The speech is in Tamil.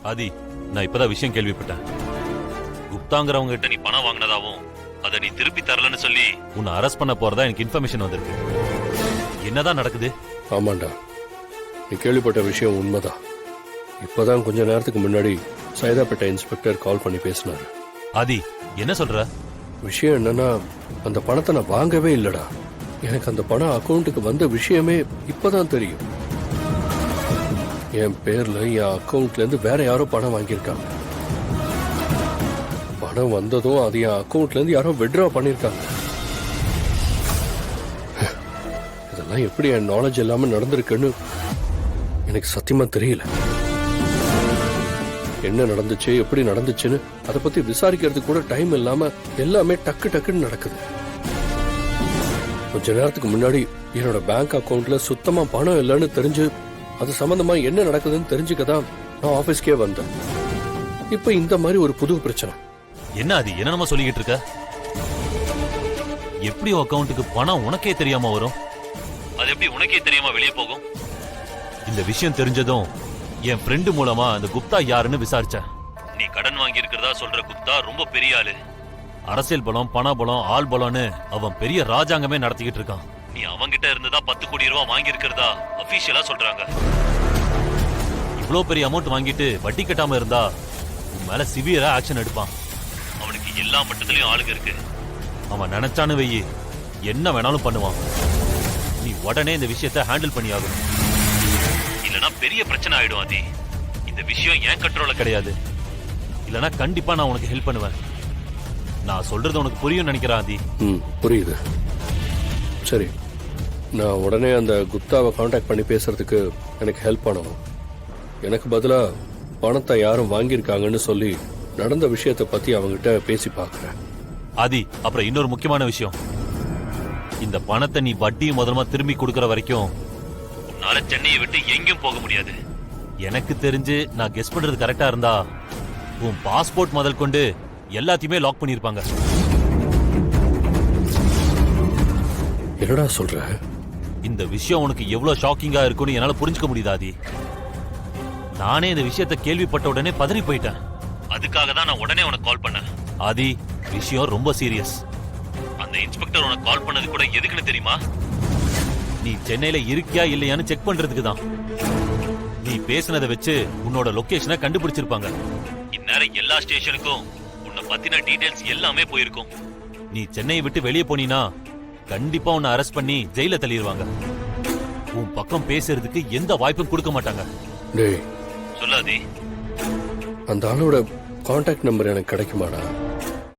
ஆதி, நான் இப்பதான் விஷயம் கேள்விப்பட்டேன். குப்தாங்கிறவங்க கிட்ட நீ பணம் வாங்கினதாவும் அதை நீ திருப்பி தரலன்னு சொல்லி உன்னை அரெஸ்ட் பண்ண போறதா எனக்கு இன்ஃபர்மேஷன் வந்திருக்கு. என்னதான் நடக்குது? ஆமாண்டா, நீ கேள்விப்பட்ட விஷயம் உண்மைதான். இப்பதான் கொஞ்ச நேரத்துக்கு முன்னாடி சைதாப்பேட்டை இன்ஸ்பெக்டர் கால் பண்ணி பேசினாரு. ஆதி, என்ன சொல்ற? விஷயம் என்னன்னா, அந்த பணத்தை நான் வாங்கவே இல்லடா. எனக்கு அந்த பணம் அக்கௌண்ட்டுக்கு வந்த விஷயமே இப்பதான் தெரியும். என் பேர்ல என் அக்கௌண்ட்ல இருந்து வேற யாரோ பணம் வாங்கியிருக்காங்க. பணம் வந்ததும் அது என் அக்கௌண்ட்ல இருந்து யாரோ வித்ட்ரா பண்ணிருக்காங்க. இதெல்லாம் எப்படி என் நாலேஜ் இல்லாம நடந்திருக்குன்னு எனக்கு சத்தியமா தெரியல. என்ன நடந்துச்சு, எப்படி நடந்துச்சுன்னு அதை பத்தி விசாரிக்கிறதுக்கு கூட டைம் இல்லாம எல்லாமே டக்கு டக்குன்னு நடக்குது. கொஞ்ச நேரத்துக்கு முன்னாடி என்னோட பேங்க் அக்கவுண்ட்ல சுத்தமா பணம் இல்லைன்னு தெரிஞ்சு அது சம்பந்தமா என்ன நடக்குதுன்னு தெரிஞ்சுக்கதான் நான் ஆபீஸ்க்கே வந்தேன். இப்ப இந்த மாதிரி ஒரு புது பிரச்சனை. என்ன அது, என்னமா சொல்லிக்கிட்டு இருக்க? எப்படி அக்கவுண்ட்டுக்கு பணம் உனக்கே தெரியாம வரும்? அது எப்படி உனக்கே தெரியாம வெளியே போகும்? இந்த விஷயம் தெரிஞ்சதும் என் ஃப்ரெண்டு மூலமா அந்த குப்தா யாருன்னு விசாரிச்சேன். நீ கடன் வாங்கி இருக்கிறதா சொல்ற குப்தா ரொம்ப பெரிய ஆளு. அரசியல் பலம், பண பலம், ஆள் பலம்னு அவன் பெரிய ராஜாங்கமே நடத்திக்கிட்டு இருக்கான். நீ அவங்கிட்ட இருந்ததா 10 கோடி ரூபாய் வாங்கி இருக்கிறதா அபிஷியலா சொல்றாங்க. இவ்வளவு பெரிய அமௌண்ட் வாங்கிட்டு வட்டி கட்டாம இருந்தா உன் மேல சிவியரா ஆக்ஷன் எடுப்பான். அவனுக்கு எல்லா மட்டத்திலயும் ஆளுங்க இருக்கு. அவன் நினைச்சானு வெயி என்ன வேணாலும் பண்ணுவான். நீ உடனே இந்த விஷயத்தை ஹேண்டில் பண்ணி ஆகணும், இல்லனா பெரிய பிரச்சனை ஆயிடும். ஆதி, இந்த விஷயம் என் கண்ட்ரோல்ல கிடையாது. இல்லனா கண்டிப்பா நான் உனக்கு ஹெல்ப் பண்ணுவேன். நான் சொல்றது உனக்கு புரியும் நினைக்கிறேன். ஆதி, புரியுது. சரி, நான் உடனே அந்த குப்தாவை காண்டாக்ட் பண்ணி பேசுறதுக்கு எனக்கு ஹெல்ப் பண்ணணும். எனக்கு பதிலா பணத்தை யாரும் வாங்கியிருக்காங்கன்னு சொல்லி நடந்த விஷயத்தை பத்தி அவங்ககிட்ட பேசி பார்க்கிறேன். ஆதி, அப்புறம் இன்னொரு முக்கியமான விஷயம். இந்த பணத்தை நீ வட்டியும் முதலமா திரும்பி கொடுக்கற வரைக்கும் உன்னால சென்னையை விட்டு எங்கேயும் போக முடியாது. எனக்கு தெரிஞ்சு நான் கெஸ் பண்றது கரெக்டா இருந்தா உன் பாஸ்போர்ட் முதல் கொண்டு எல்லாத்தையுமே லாக் பண்ணிருப்பாங்க. என்னடா சொல்ற? இந்த விஷயம் உனக்கு எவ்வளவு ஷாக்கிங்கா இருக்கும்னு என்னால புரிஞ்சுக்க முடியுது ஆதி. நானே இந்த விஷயத்தை கேள்விப்பட்ட உடனே பதறி போயிட்டேன். அதுக்காக தான் நான் உடனே உனக்கு கால் பண்ணேன். ஆதி, விஷயம் ரொம்ப சீரியஸ். அந்த இன்ஸ்பெக்டர் உனக்கு கால் பண்ணது கூட எதுக்குன்னு தெரியுமா? நீ சென்னையில இருக்கியா இல்லையான்னு செக் பண்றதுக்கு தான். நீ பேசினதை வச்சு உன்னோட லொகேஷனை கண்டுபிடிச்சிருப்பாங்க. இந்நேரம் எல்லா ஸ்டேஷனுக்கும் உன்னை பத்தின டீடைல்ஸ் எல்லாமே போயிருக்கும். நீ சென்னையை விட்டு வெளியே போனீனா கண்டிப்பா உன்னை அரெஸ்ட் பண்ணி ஜெயில தள்ளிடுவாங்க. உன் பக்கம் பேசுறதுக்கு எந்த வாய்ப்பும் கொடுக்க மாட்டாங்க. டேய், சொல்லாதே. அந்த ஆளோட கான்டாக்ட் நம்பர் எனக்கு கிடைக்குமாடா?